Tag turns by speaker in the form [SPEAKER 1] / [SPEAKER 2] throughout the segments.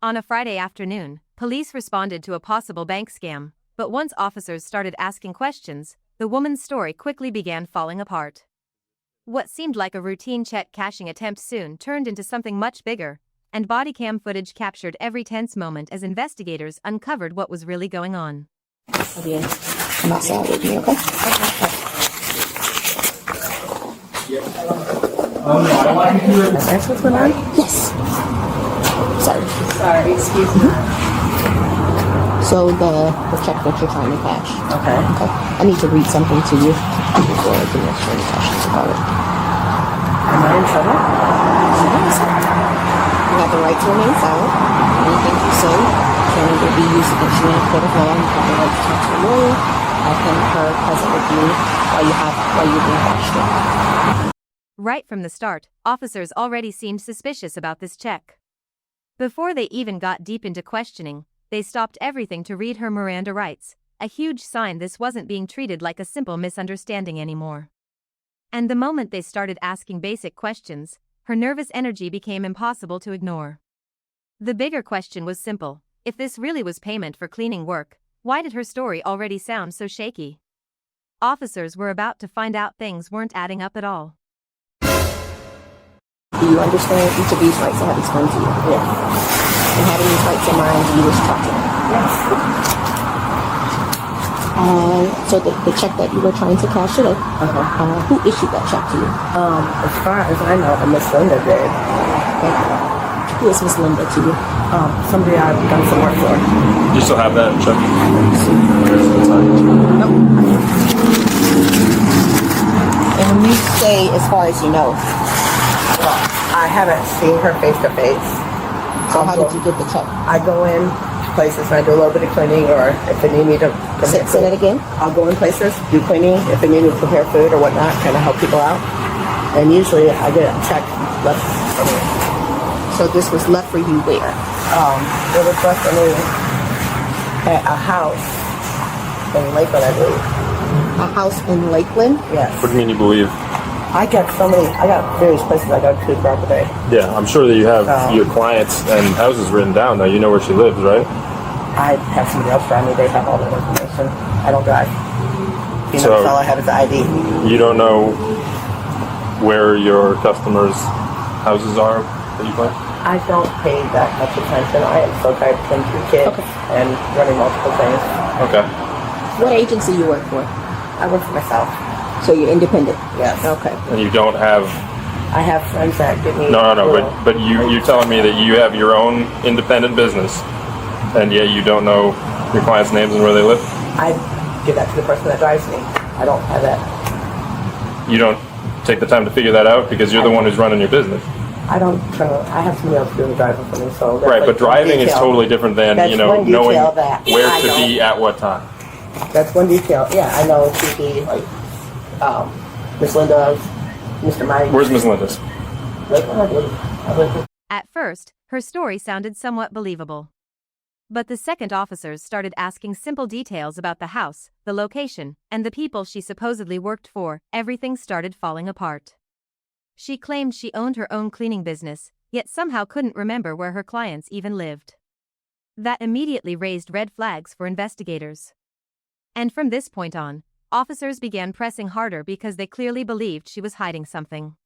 [SPEAKER 1] On a Friday afternoon, police responded to a possible bank scam, but once officers started asking questions, the woman's story quickly began falling apart. What seemed like a routine check cashing attempt soon turned into something much bigger, and BodyCam footage captured every tense moment as investigators uncovered what was really going on.
[SPEAKER 2] Come outside with me, okay? That's what's going on? Yes. Sorry, excuse me. So the check that you're trying to cash. Okay. I need to read something to you before I can answer any questions about it.
[SPEAKER 3] Am I in trouble?
[SPEAKER 2] You have the right to remain silent. Anything you say can either be used against you in a court of law. You have the right to talk to a lawyer. Have him or her present with you while you're being questioned.
[SPEAKER 1] Right from the start, officers already seemed suspicious about this check. Before they even got deep into questioning, they stopped everything to read her Miranda rights, a huge sign this wasn't being treated like a simple misunderstanding anymore. And the moment they started asking basic questions, her nervous energy became impossible to ignore. The bigger question was simple: if this really was payment for cleaning work, why did her story already sound so shaky? Officers were about to find out things weren't adding up at all.
[SPEAKER 2] Do you understand each of these rights I have explained to you?
[SPEAKER 3] Yes.
[SPEAKER 2] And having these rights in mind, you wish to talk to them?
[SPEAKER 3] Yes.
[SPEAKER 2] So the check that you were trying to cash today, who issued that check to you?
[SPEAKER 3] As far as I know, Miss Linda did.
[SPEAKER 2] Okay. Who is Miss Linda to you?
[SPEAKER 3] Somebody I've done some work for.
[SPEAKER 4] You still have that check?
[SPEAKER 2] No. And when you say, as far as you know,
[SPEAKER 3] Well, I haven't seen her face to face.
[SPEAKER 2] so how did you get the check?
[SPEAKER 3] I go in places and I do a little bit of cleaning, or if they need me to
[SPEAKER 2] Say that again?
[SPEAKER 3] I'll go in places, do cleaning, if they need me to prepare food or whatnot, kind of help people out. And usually I get a check left for me.
[SPEAKER 2] So this was left for you where?
[SPEAKER 3] It was left for me at a house in Lakewood, I believe.
[SPEAKER 2] A house in Lakeland?
[SPEAKER 3] Yes.
[SPEAKER 4] What do you mean you believe?
[SPEAKER 3] I got various places I go to throughout the day.
[SPEAKER 4] Yeah, I'm sure that you have your clients and houses written down. Now you know where she lives, right?
[SPEAKER 3] I have somebody else drive me. They have all that information. I don't drive.
[SPEAKER 4] So-
[SPEAKER 3] That's all I have is the ID.
[SPEAKER 4] You don't know where your customers' houses are that you play?
[SPEAKER 3] I don't pay that much attention. I am so tired of playing 2 kids and running multiple things.
[SPEAKER 4] Okay.
[SPEAKER 2] What agency you work for?
[SPEAKER 3] I work for myself.
[SPEAKER 2] So you're independent?
[SPEAKER 3] Yes.
[SPEAKER 2] Okay.
[SPEAKER 4] And you don't have...
[SPEAKER 3] I have friends that give me...
[SPEAKER 4] No, but you're telling me that you have your own independent business, and yet you don't know your clients' names and where they live?
[SPEAKER 3] I give that to the person that drives me. I don't have that.
[SPEAKER 4] You don't take the time to figure that out because you're the one who's running your business.
[SPEAKER 3] I don't know. I have somebody else doing the driving for me, so... that's
[SPEAKER 4] Right,
[SPEAKER 3] like
[SPEAKER 4] but driving is
[SPEAKER 3] detail.
[SPEAKER 4] totally different than,
[SPEAKER 3] That's one detail
[SPEAKER 4] knowing
[SPEAKER 3] that
[SPEAKER 4] where
[SPEAKER 3] I
[SPEAKER 4] to
[SPEAKER 3] don't.
[SPEAKER 4] be at what time.
[SPEAKER 3] That's one detail. Yeah, I know she like Miss Linda, Mr. Mike.
[SPEAKER 4] Where's Miss Linda's?
[SPEAKER 1] At first, her story sounded somewhat believable. But the second officers started asking simple details about the house, the location, and the people she supposedly worked for, everything started falling apart. She claimed she owned her own cleaning business, yet somehow couldn't remember where her clients even lived. That immediately raised red flags for investigators. And from this point on, officers began pressing harder because they clearly believed she was hiding something.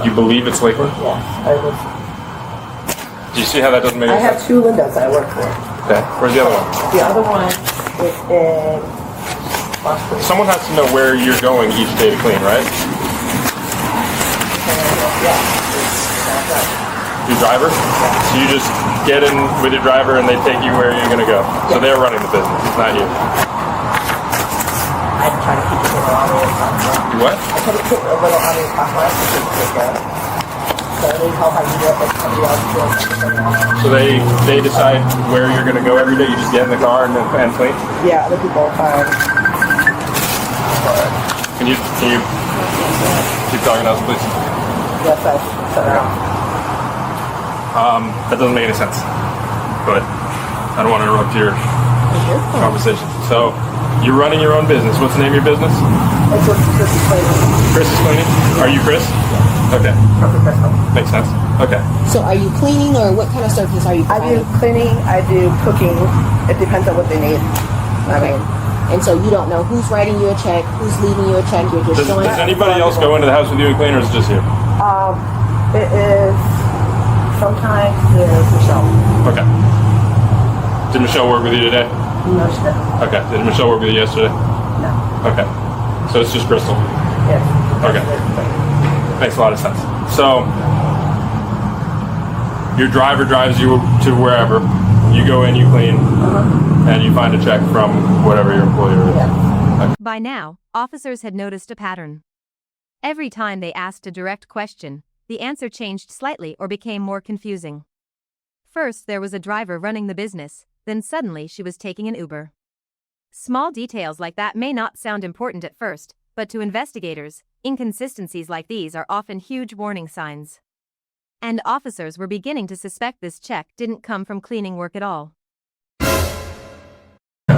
[SPEAKER 4] You believe it's Lakeland?
[SPEAKER 3] Yes, I was.
[SPEAKER 4] Do you see how that doesn't make
[SPEAKER 3] I
[SPEAKER 4] any
[SPEAKER 3] have
[SPEAKER 4] sense?
[SPEAKER 3] 2 windows I work for.
[SPEAKER 4] Okay. Where's the other one?
[SPEAKER 3] The other one is in Boston.
[SPEAKER 4] Someone has to know where you're going each day to clean, right?
[SPEAKER 3] Yeah.
[SPEAKER 4] Your driver? So you just get in with your driver and they take you where you're going to go. So they're running the business, not you.
[SPEAKER 3] I try to keep it a little on the top.
[SPEAKER 4] You what?
[SPEAKER 3] I try to keep it a little on the top left to keep it good. So I need help I can do it, but somebody else does it.
[SPEAKER 4] So they decide where you're going to go every day. You just get in the car and clean?
[SPEAKER 3] Yeah, other people are fine.
[SPEAKER 4] Can you keep talking to us, please?
[SPEAKER 3] Yes, I shut out.
[SPEAKER 4] That doesn't make any sense. But I don't want to interrupt your conversation. So you're running your own business. What's the name of your business?
[SPEAKER 3] It's what Chris is playing.
[SPEAKER 4] Chris is cleaning. Are you Chris? Okay.
[SPEAKER 3] Perfect.
[SPEAKER 4] Makes sense. Okay.
[SPEAKER 2] So are you cleaning, or what kind of services are you
[SPEAKER 3] I
[SPEAKER 2] providing?
[SPEAKER 3] do cleaning, I do cooking. It depends on what they need. I mean,
[SPEAKER 2] And so you don't know who's writing you a check, who's leaving you a check, you're just showing
[SPEAKER 4] Does anybody else go into the house with you and clean, or is it just you?
[SPEAKER 3] it is sometimes there's Michelle.
[SPEAKER 4] Okay. Did Michelle work with you today?
[SPEAKER 3] No, she doesn't.
[SPEAKER 4] Okay. Did Michelle work with you yesterday?
[SPEAKER 3] No.
[SPEAKER 4] Okay. So it's just Crystal.
[SPEAKER 3] Yes.
[SPEAKER 4] Okay. Makes a lot of sense. So your driver drives you to wherever. You go in, you clean, and you find a check from whatever your employer is.
[SPEAKER 3] Yeah.
[SPEAKER 1] By now, officers had noticed a pattern. Every time they asked a direct question, the answer changed slightly or became more confusing. First, there was a driver running the business, then suddenly she was taking an Uber. Small details like that may not sound important at first, but to investigators, inconsistencies like these are often huge warning signs. And officers were beginning to suspect this check didn't come from cleaning work at all.
[SPEAKER 2] So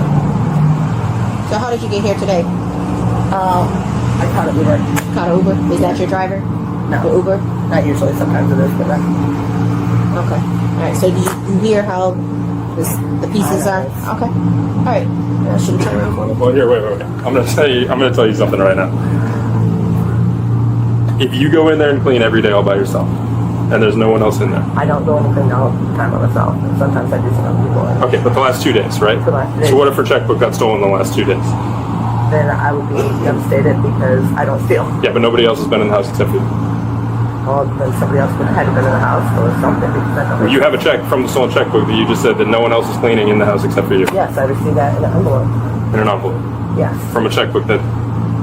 [SPEAKER 2] how did you get here today?
[SPEAKER 3] I caught an Uber.
[SPEAKER 2] Caught an Uber? Is that your driver?
[SPEAKER 3] No.
[SPEAKER 2] The Uber?
[SPEAKER 3] Not usually. Sometimes it is, but not.
[SPEAKER 2] Okay. Alright, so do you hear how the pieces are? Okay. Alright. Should we turn around for me?
[SPEAKER 4] Well, here, wait. I'm gonna tell you something right now. If you go in there and clean every day all by yourself, and there's no one else in there.
[SPEAKER 3] I don't do anything all the time by myself. Sometimes I do some other people.
[SPEAKER 4] Okay, but the last 2 days, right?
[SPEAKER 3] The last 2 days.
[SPEAKER 4] So what if her checkbook got stolen the last 2 days?
[SPEAKER 3] Then I would be devastated because I don't steal.
[SPEAKER 4] Yeah, but nobody else has been in the house except for you.
[SPEAKER 3] Well, then somebody else would have had to been in the house or something because I don't.
[SPEAKER 4] You have a check from the stolen checkbook that you just said that no one else is cleaning in the house except for you.
[SPEAKER 3] Yes, I received that in an envelope.
[SPEAKER 4] In an envelope.
[SPEAKER 3] Yes.
[SPEAKER 4] From a checkbook that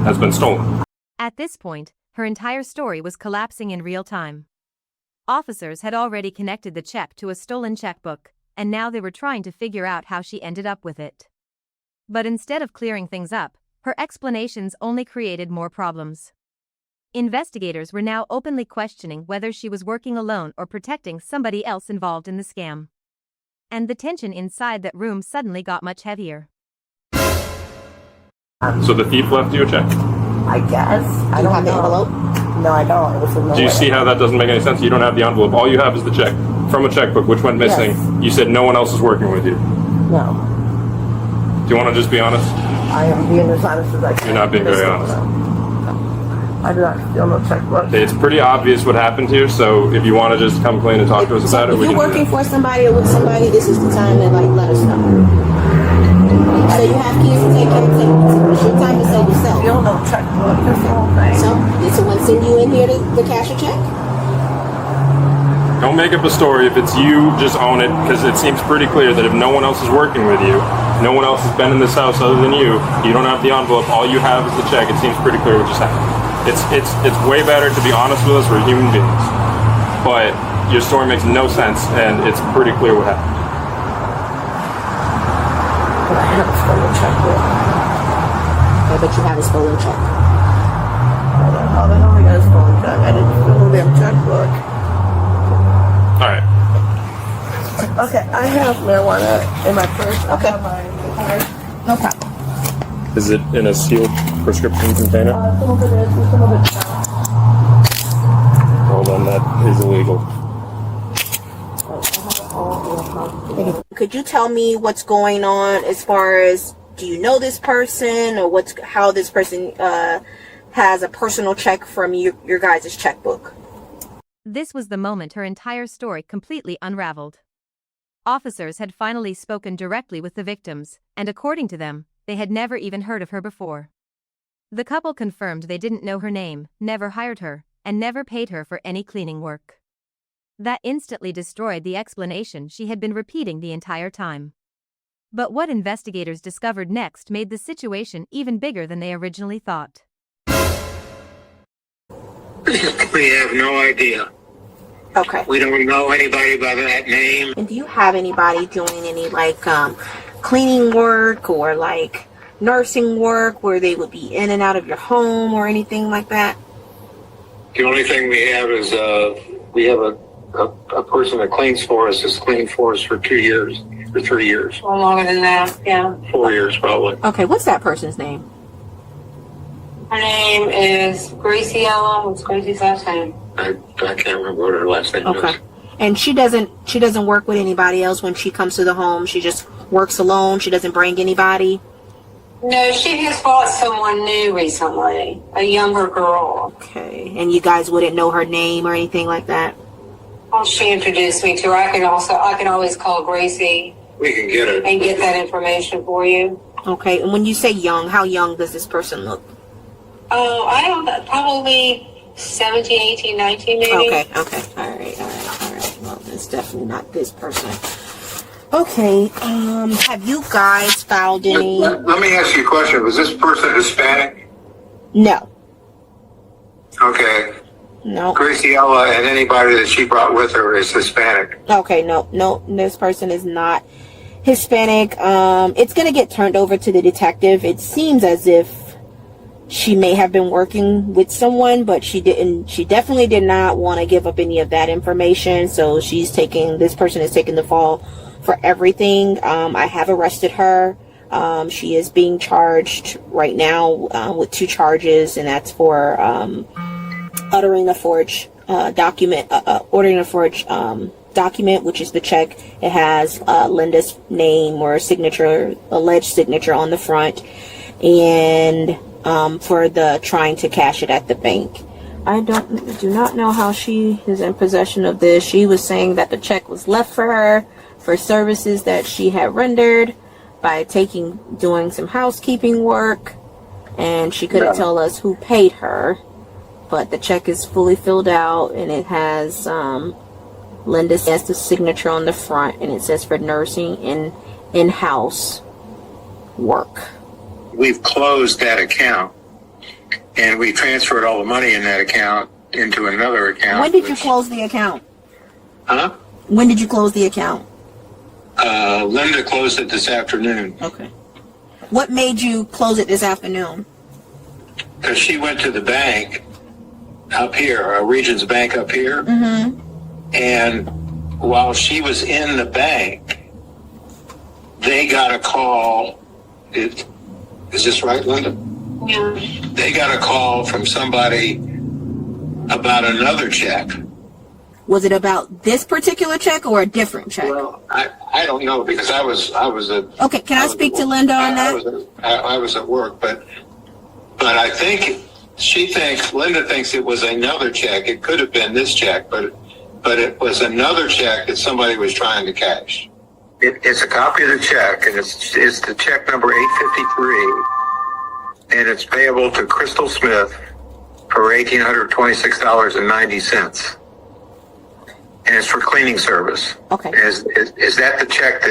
[SPEAKER 4] has been stolen.
[SPEAKER 1] At this point, her entire story was collapsing in real time. Officers had already connected the check to a stolen checkbook, and now they were trying to figure out how she ended up with it. But instead of clearing things up, her explanations only created more problems. Investigators were now openly questioning whether she was working alone or protecting somebody else involved in the scam. And the tension inside that room suddenly got much heavier.
[SPEAKER 4] So the thief left you a check.
[SPEAKER 3] I guess. I
[SPEAKER 2] You
[SPEAKER 3] don't
[SPEAKER 2] have the
[SPEAKER 3] know.
[SPEAKER 2] envelope?
[SPEAKER 3] No, I don't. It was in the
[SPEAKER 4] Do you
[SPEAKER 3] way.
[SPEAKER 4] see how that doesn't make any sense? You don't have the envelope. All you have is the check from a checkbook, which went missing.
[SPEAKER 3] Yes.
[SPEAKER 4] You said no one else is working with you.
[SPEAKER 3] No.
[SPEAKER 4] Do you want to just be honest?
[SPEAKER 3] I am being as honest as I can.
[SPEAKER 4] You're not being very honest.
[SPEAKER 3] I do not steal no checkbook.
[SPEAKER 4] It's pretty obvious what happened here, so if you want to just come clean and talk to us about it,
[SPEAKER 2] If
[SPEAKER 4] we
[SPEAKER 2] you're
[SPEAKER 4] can do
[SPEAKER 2] working
[SPEAKER 4] that.
[SPEAKER 2] for somebody or with somebody, this is the time to let us know. So you have kids to take care of. It's your time to save yourself.
[SPEAKER 3] Steal no checkbook. That's the whole thing.
[SPEAKER 2] So did someone send you in here to cash a check?
[SPEAKER 4] Don't make up a story. If it's you, just own it, because it seems pretty clear that if no one else is working with you, no one else has been in this house other than you don't have the envelope, all you have is the check, it seems pretty clear what just happened. It's way better to be honest with us. We're human beings. But your story makes no sense, and it's pretty clear what happened.
[SPEAKER 3] But I have a stolen checkbook.
[SPEAKER 2] Okay, but you have a stolen check.
[SPEAKER 3] I don't know. They only got a stolen check. I didn't steal no damn checkbook.
[SPEAKER 4] All right.
[SPEAKER 3] Okay, I have marijuana in my purse.
[SPEAKER 2] Okay.
[SPEAKER 3] I have my card. No problem.
[SPEAKER 4] Is it in a sealed prescription container?
[SPEAKER 3] Some of it is, some of it's not.
[SPEAKER 4] Well, then that is illegal.
[SPEAKER 2] Could you tell me what's going on as far as, do you know this person, or how this person has a personal check from your guys' checkbook?
[SPEAKER 1] This was the moment her entire story completely unraveled. Officers had finally spoken directly with the victims, and according to them, they had never even heard of her before. The couple confirmed they didn't know her name, never hired her, and never paid her for any cleaning work. That instantly destroyed the explanation she had been repeating the entire time. But what investigators discovered next made the situation even bigger than they originally thought.
[SPEAKER 5] We have no idea.
[SPEAKER 2] Okay.
[SPEAKER 5] We don't know anybody by that name.
[SPEAKER 2] And do you have anybody doing any cleaning work or nursing work where they would be in and out of your home or anything like that?
[SPEAKER 5] The only thing we have is we have a person that cleans for us has cleaned for us for 2 years, or 3 years.
[SPEAKER 6] Or longer than that, yeah.
[SPEAKER 5] 4 years probably.
[SPEAKER 2] Okay, what's that person's name?
[SPEAKER 6] Her name is Gracie Allen. What's Gracie's last name?
[SPEAKER 5] I can't remember what her last name
[SPEAKER 2] Okay.
[SPEAKER 5] is.
[SPEAKER 2] And she doesn't work with anybody else when she comes to the home. She just works alone. She doesn't bring anybody.
[SPEAKER 6] No, she has bought someone new recently, a younger girl.
[SPEAKER 2] Okay. And you guys wouldn't know her name or anything like that?
[SPEAKER 6] Well, she introduced me to her. I can always call Gracie
[SPEAKER 5] We can get it.
[SPEAKER 6] and get that information for you.
[SPEAKER 2] Okay. And when you say young, how young does this person look?
[SPEAKER 6] Oh, I don't know, probably 17, 18, 19 maybe.
[SPEAKER 2] Okay. All right. Well, it's definitely not this person. Okay. Have you guys filed any?
[SPEAKER 5] Let me ask you a question. Was this person Hispanic?
[SPEAKER 2] No.
[SPEAKER 5] Okay.
[SPEAKER 2] No.
[SPEAKER 5] Graciela and anybody that she brought with her is Hispanic.
[SPEAKER 2] Okay. No. This person is not Hispanic. It's gonna get turned over to the detective. It seems as if she may have been working with someone, but she didn't. She definitely did not want to give up any of that information. So this person is taking the fall for everything. I have arrested her. She is being charged right now with 2 charges, and that's for uttering a forged document, ordering a forged document, which is the check. It has Linda's name or signature, alleged signature on the front, and for the trying to cash it at the bank. I do not know how she is in possession of this. She was saying that the check was left for her for services that she had rendered by doing some housekeeping work, and she couldn't tell us who paid her, but the check is fully filled out, and it has Linda's has the signature on the front, and it says for nursing and in-house work.
[SPEAKER 5] We've closed that account, and we transferred all the money in that account into another account.
[SPEAKER 2] When did you close the account?
[SPEAKER 5] Huh?
[SPEAKER 2] When did you close the account?
[SPEAKER 5] Linda closed it this afternoon
[SPEAKER 2] Okay. What made you close it this afternoon?
[SPEAKER 5] because she went to the bank up here, Regions Bank up here, and while she was in the bank, they got a call. Is this right, Linda?
[SPEAKER 6] Yeah.
[SPEAKER 5] They got a call from somebody about another check.
[SPEAKER 2] Was it about this particular check or a different check?
[SPEAKER 5] Well, I don't know because I was at.
[SPEAKER 2] Okay, can I speak to Linda on that?
[SPEAKER 5] I was at work, but I think Linda thinks it was another check. It could have been this check, but it was another check that somebody was trying to cash. It's a copy of the check, and it's the check number 853, and it's payable to Crystal Smith for $1,826.90. And it's for cleaning service.
[SPEAKER 2] Okay.
[SPEAKER 5] Is that the check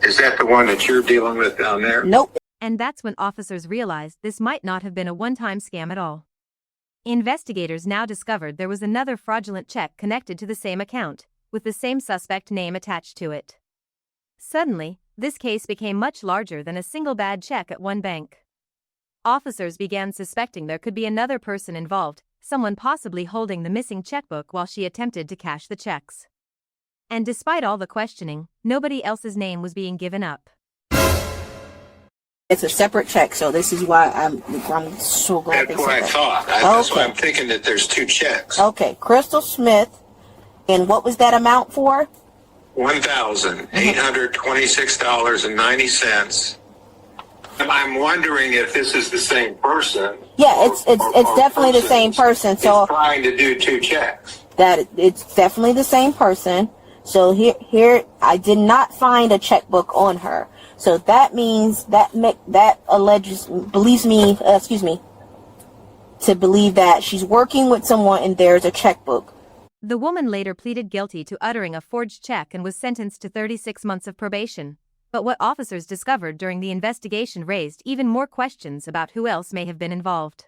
[SPEAKER 5] is that the one that you're dealing with down there?
[SPEAKER 2] Nope.
[SPEAKER 1] And that's when officers realized this might not have been a one-time scam at all. Investigators now discovered there was another fraudulent check connected to the same account, with the same suspect name attached to it. Suddenly, this case became much larger than a single bad check at one bank. Officers began suspecting there could be another person involved, someone possibly holding the missing checkbook while she attempted to cash the checks. And despite all the questioning, nobody else's name was being given up.
[SPEAKER 2] It's a separate check, so this is why I'm so glad
[SPEAKER 5] That's
[SPEAKER 2] they
[SPEAKER 5] what I
[SPEAKER 2] said that.
[SPEAKER 5] thought. That's why
[SPEAKER 2] Okay.
[SPEAKER 5] I'm thinking that there's 2 checks.
[SPEAKER 2] Okay, Crystal Smith, and what was that amount for?
[SPEAKER 5] $1,826.90. I'm wondering if this is the same person.
[SPEAKER 2] Yeah, it's definitely the same person. So
[SPEAKER 5] trying to do 2 checks.
[SPEAKER 2] that it's definitely the same person. So here I did not find a checkbook on her. So that means that believes me to believe that she's working with someone and there's a checkbook.
[SPEAKER 1] The woman later pleaded guilty to uttering a forged check and was sentenced to 36 months of probation. But what officers discovered during the investigation raised even more questions about who else may have been involved.